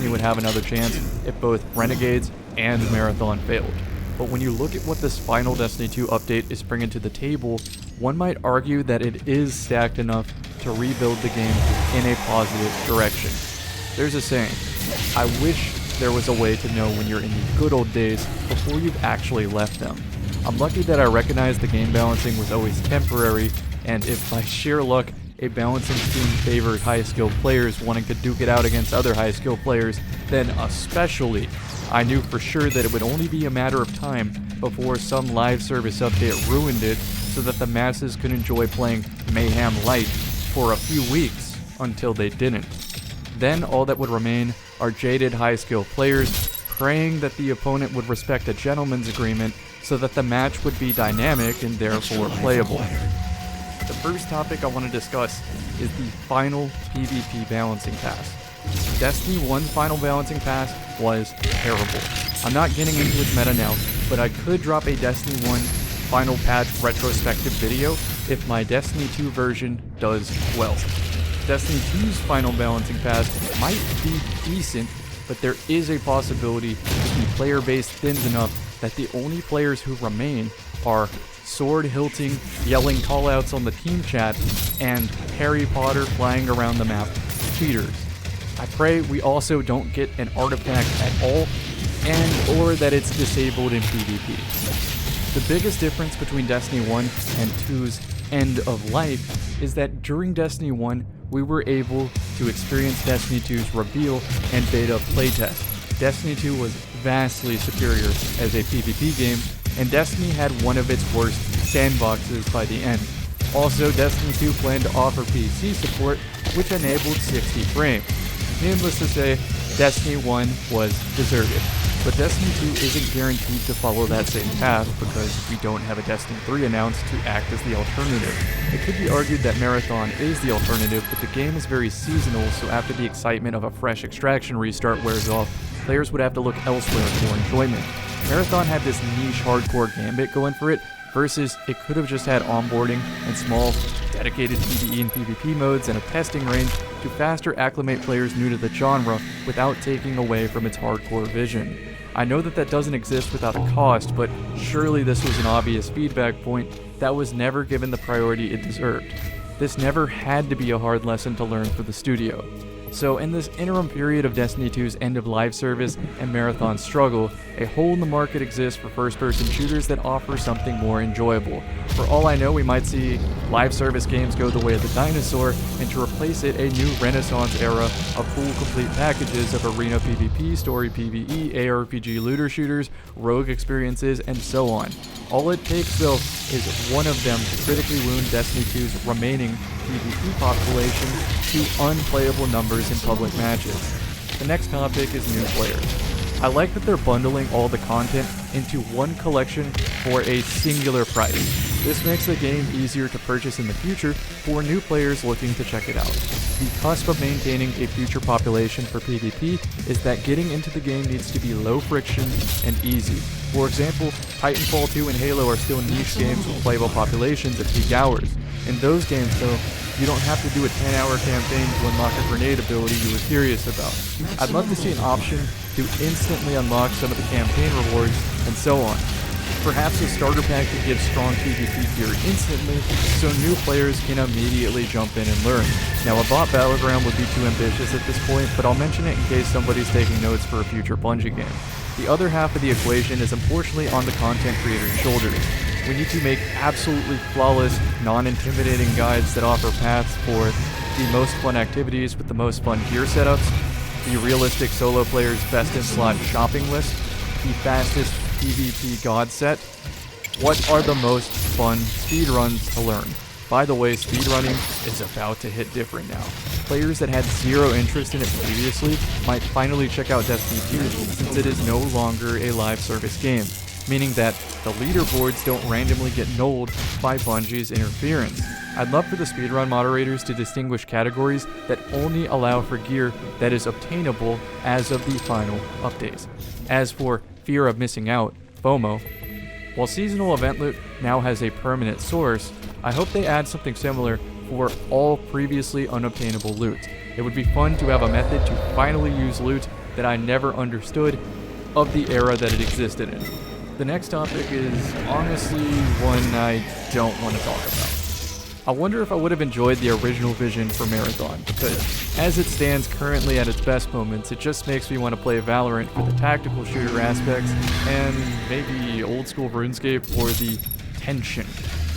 Destiny would have another chance if both Renegades and Marathon failed. But when you look at what this final Destiny 2 update is bringing to the table, one might argue that it is stacked enough to rebuild the game in a positive direction. There's a saying, I wish there was a way to know when you're in the good old days before you've actually left them. I'm lucky that I recognized the game balancing was always temporary, and if by sheer luck a balancing scheme favored high-skilled players wanting to duke it out against other high-skilled players, then especially, I knew for sure that it would only be a matter of time before some live service update ruined it so that the masses could enjoy playing Mayhem Light for a few weeks until they didn't. Then all that would remain are jaded high-skilled players praying that the opponent would respect a gentleman's agreement so that the match would be dynamic and therefore playable. The first topic I want to discuss is the final PvP balancing pass. Destiny 1's final balancing pass was terrible. I'm not getting into its meta now, but I could drop a Destiny 1 final patch retrospective video if my Destiny 2 version does well. Destiny 2's final balancing pass might be decent, but there is a possibility that the player base thins enough that the only players who remain are sword-hilting, yelling callouts on the team chat, and Harry Potter flying around the map cheaters. I pray we also don't get an artifact at all, and or that it's disabled in PvP. The biggest difference between Destiny 1 and 2's End of Life is that during Destiny 1, we were able to experience Destiny 2's reveal and beta playtest. Destiny 2 was vastly superior as a PvP game, and Destiny had one of its worst sandboxes by the end. Also, Destiny 2 planned to offer PC support, which enabled 60 frames. Needless to say, Destiny 1 was deserted. But Destiny 2 isn't guaranteed to follow that same path because we don't have a Destiny 3 announced to act as the alternative. It could be argued that Marathon is the alternative, but the game is very seasonal, so after the excitement of a fresh extraction restart wears off, players would have to look elsewhere for enjoyment. Marathon had this niche hardcore gambit going for it, versus it could have just had onboarding and small, dedicated PvE and PvP modes and a testing range to faster acclimate players new to the genre without taking away from its hardcore vision. I know that doesn't exist without a cost, but surely this was an obvious feedback point that was never given the priority it deserved. This never had to be a hard lesson to learn for the studio. So in this interim period of Destiny 2's end of live service and Marathon's struggle, a hole in the market exists for first-person shooters that offer something more enjoyable. For all I know, we might see live service games go the way of the dinosaur, and to replace it, a new renaissance era of full complete packages of arena PvP, story PvE, ARPG looter shooters, rogue experiences, and so on. All it takes, though, is one of them to critically wound Destiny 2's remaining PvP population to unplayable numbers in public matches. The next topic is new players. I like that they're bundling all the content into one collection for a singular price. This makes the game easier to purchase in the future for new players looking to check it out. The cusp of maintaining a future population for PvP is that getting into the game needs to be low friction and easy. For example, Titanfall 2 and Halo are still niche games with playable populations at peak hours. In those games, though, you don't have to do a 10-hour campaign to unlock a grenade ability you were curious about. I'd love to see an option to instantly unlock some of the campaign rewards, and so on. Perhaps a starter pack that gives strong PvP gear instantly, so new players can immediately jump in and learn. Now, a bot battleground would be too ambitious at this point, but I'll mention it in case somebody's taking notes for a future Bungie game. The other half of the equation is unfortunately on the content creator's shoulders. We need to make absolutely flawless, non-intimidating guides that offer paths for the most fun activities with the most fun gear setups, the realistic solo player's best-in-slot shopping list, the fastest PvP god set. What are the most fun speedruns to learn? By the way, speedrunning is about to hit different now. Players that had zero interest in it previously might finally check out Destiny 2 since it is no longer a live service game, meaning that the leaderboards don't randomly get nulled by Bungie's interference. I'd love for the speedrun moderators to distinguish categories that only allow for gear that is obtainable as of the final updates. As for fear of missing out, FOMO, while seasonal event loot now has a permanent source, I hope they add something similar for all previously unobtainable loot. It would be fun to have a method to finally use loot that I never understood of the era that it existed in. The next topic is honestly one I don't want to talk about. I wonder if I would have enjoyed the original vision for Marathon, because as it stands currently at its best moments, it just makes me want to play Valorant for the tactical shooter aspects, and maybe old school RuneScape for the tension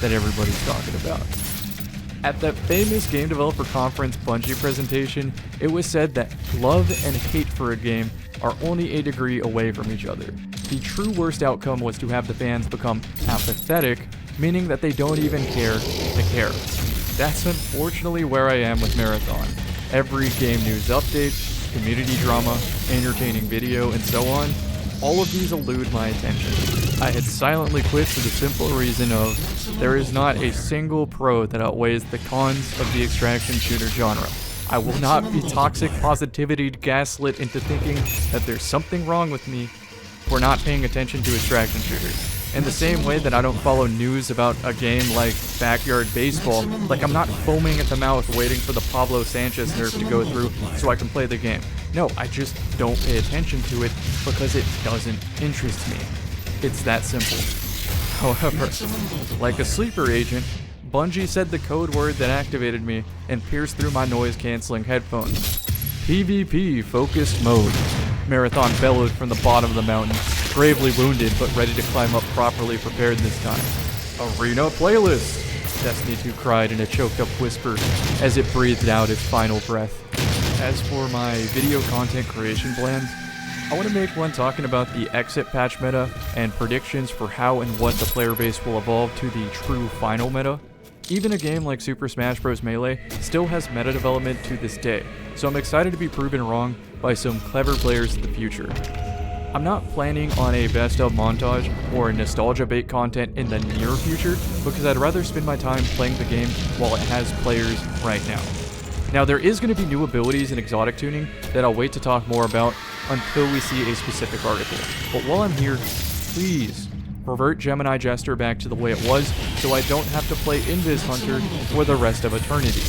that everybody's talking about. At that famous Game Developer Conference Bungie presentation, it was said that love and hate for a game are only a degree away from each other. The true worst outcome was to have the fans become apathetic, meaning that they don't even care to care. That's unfortunately where I am with Marathon. Every game news update, community drama, entertaining video, and so on, all of these elude my attention. I had silently quit for the simple reason of there is not a single pro that outweighs the cons of the extraction shooter genre. I will not be toxic positivity gaslit into thinking that there's something wrong with me for not paying attention to extraction shooters. In the same way that I don't follow news about a game like Backyard Baseball, like I'm not foaming at the mouth waiting for the Pablo Sanchez nerf to go through so I can play the game. No, I just don't pay attention to it because it doesn't interest me. It's that simple. However, like a sleeper agent, Bungie said the code word that activated me and pierced through my noise-canceling headphones. PvP focused mode. Marathon bellowed from the bottom of the mountain, gravely wounded but ready to climb up properly prepared this time. Arena playlist! Destiny 2 cried in a choked-up whisper as it breathed out its final breath. As for my video content creation plans, I want to make one talking about the exit patch meta and predictions for how and what the player base will evolve to the true final meta. Even a game like Super Smash Bros. Melee still has meta development to this day, so I'm excited to be proven wrong by some clever players in the future. I'm not planning on a best of montage or nostalgia bait content in the near future because I'd rather spend my time playing the game while it has players right now. Now there is going to be new abilities and exotic tuning that I'll wait to talk more about until we see a specific article. But while I'm here, please revert Gemini Jester back to the way it was so I don't have to play Invis Hunter for the rest of eternity.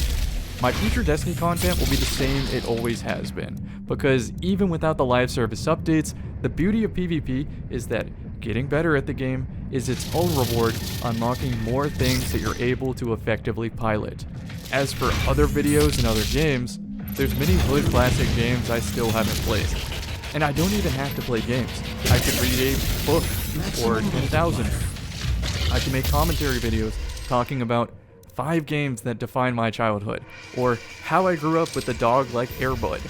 My future Destiny content will be the same it always has been, because even without the live service updates, the beauty of PvP is that getting better at the game is its own reward, unlocking more things that you're able to effectively pilot. As for other videos and other games, there's many Hood Classic games I still haven't played. And I don't even have to play games. I could read a book, or 10,000. I can make commentary videos talking about 5 games that define my childhood, or how I grew up with a dog like Airbud,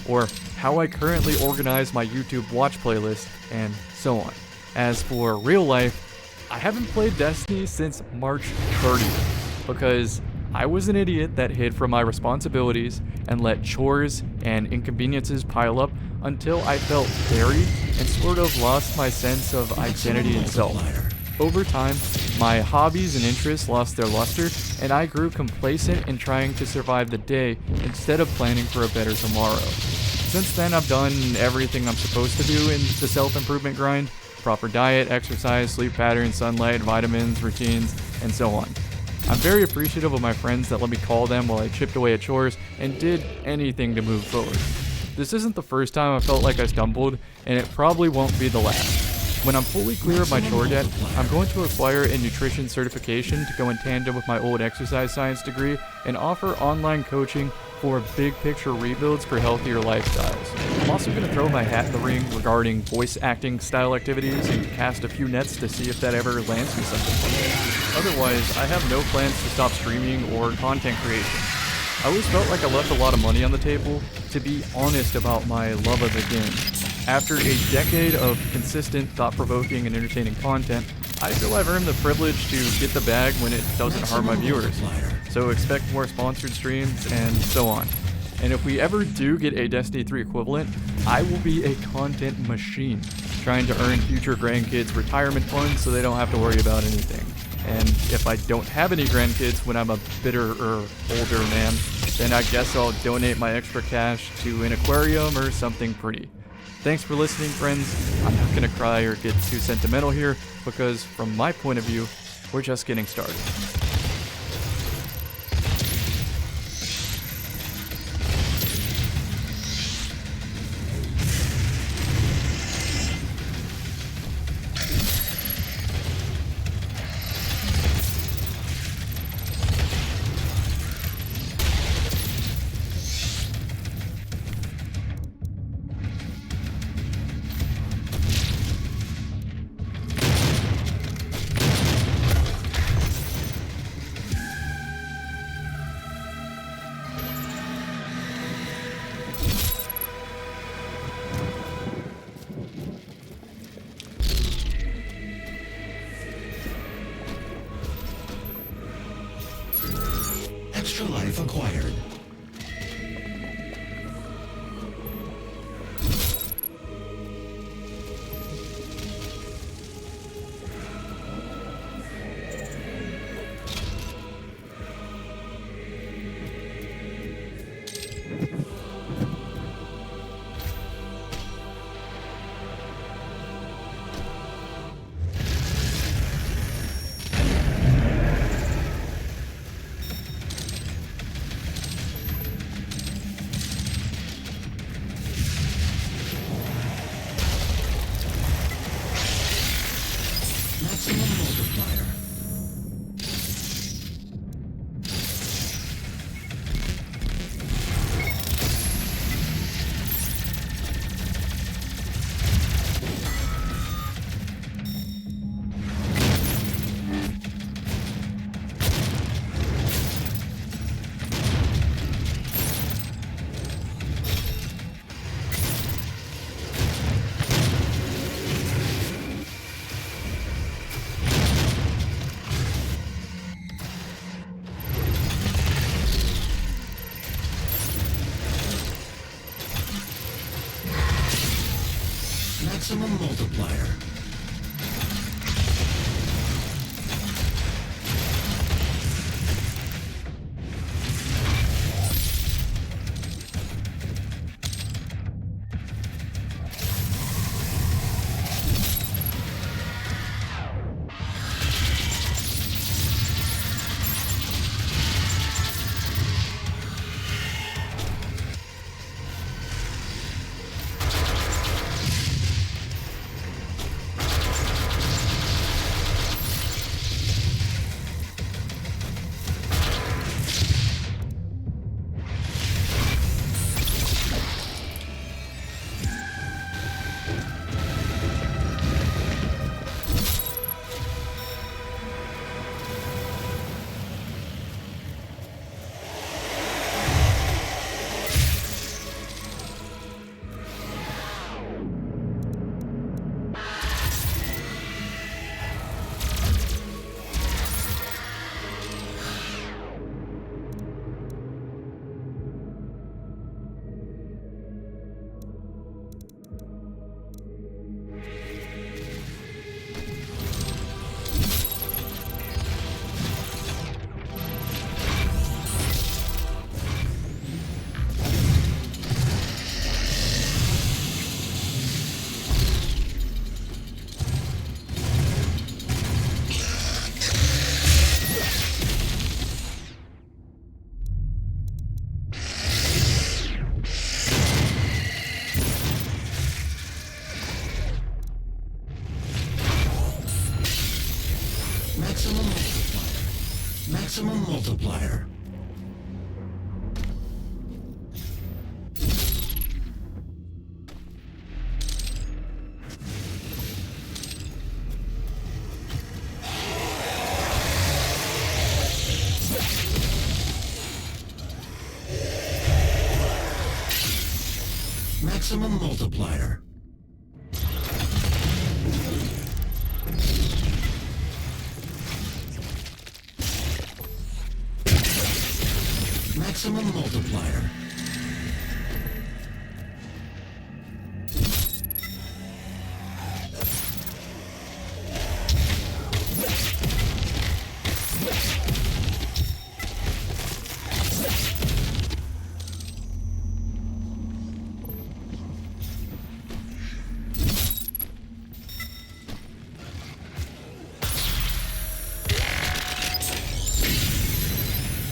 or how I currently organize my YouTube watch playlist, and so on. As for real life, I haven't played Destiny since March 30th, because I was an idiot that hid from my responsibilities and let chores and inconveniences pile up until I felt buried and sort of lost my sense of identity and self. Over time, my hobbies and interests lost their luster, and I grew complacent in trying to survive the day instead of planning for a better tomorrow. Since then, I've done everything I'm supposed to do in the self-improvement grind: proper diet, exercise, sleep patterns, sunlight, vitamins, routines, and so on. I'm very appreciative of my friends that let me call them while I chipped away at chores and did anything to move forward. This isn't the first time I felt like I stumbled, and it probably won't be the last. When I'm fully clear of my chore debt, I'm going to acquire a nutrition certification to go in tandem with my old exercise science degree and offer online coaching for big picture rebuilds for healthier lifestyles. I'm also going to throw my hat in the ring regarding voice acting style activities and cast a few nets to see if that ever lands me something fun. Otherwise, I have no plans to stop streaming or content creation. I always felt like I left a lot of money on the table to be honest about my love of the game. After a decade of consistent, thought-provoking, and entertaining content, I feel I've earned the privilege to get the bag when it doesn't harm my viewers. So expect more sponsored streams and so on. And if we ever do get a Destiny 3 equivalent, I will be a content machine, trying to earn future grandkids retirement funds so they don't have to worry about anything. And if I don't have any grandkids when I'm a bitter or older man, then I guess I'll donate my extra cash to an aquarium or something pretty. Thanks for listening, friends. I'm not gonna cry or get too sentimental here, because from my point of view, we're just getting started. life acquired. Maximum multiplier. Maximum multiplier. Maximum multiplier. Maximum multiplier. Maximum multiplier. Maximum multiplier.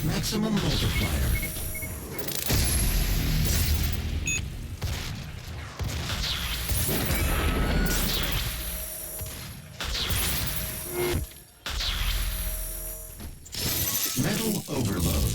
Maximum multiplier. Metal overload.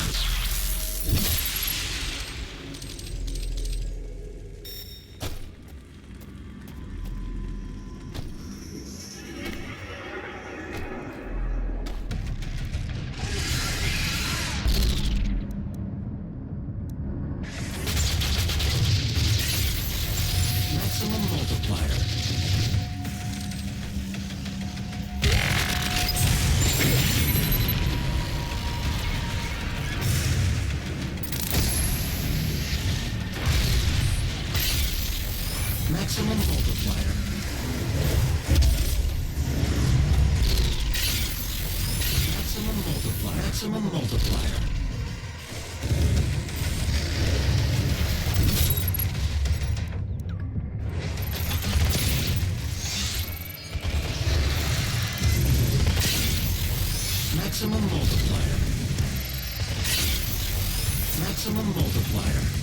Maximum multiplier. Maximum multiplier. Maximum multiplier. Maximum multiplier. Maximum multiplier. Maximum multiplier.